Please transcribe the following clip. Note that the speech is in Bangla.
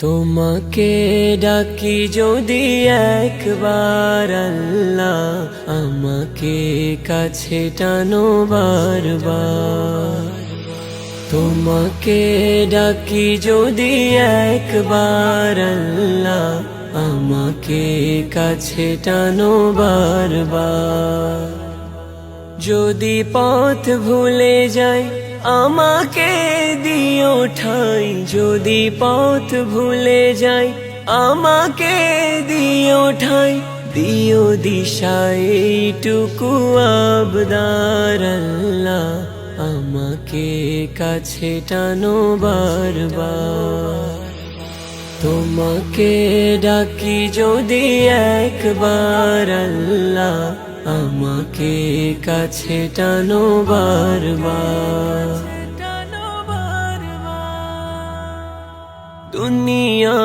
তোমাকে ডাকি যদি একবার আল্লাহ, আমাকে কাছে টানো বারবার। তোমাকে ডাকি যদি একবার আল্লাহ, আমাকে কাছে টানো বারবার। যদি পথ ভুলে যাই আমাকে দিও ঠাই, যদি পথ ভুলে যাই আমাকে দিও ঠাই। দিও দিশা এইটুকু আবদার আল্লাহ, আমাকে কাছে টানো বারবার। তোমাকে ডাকি যদি একবার আল্লাহ, আমাকে কাছে টানো বারবার। দুনিয়া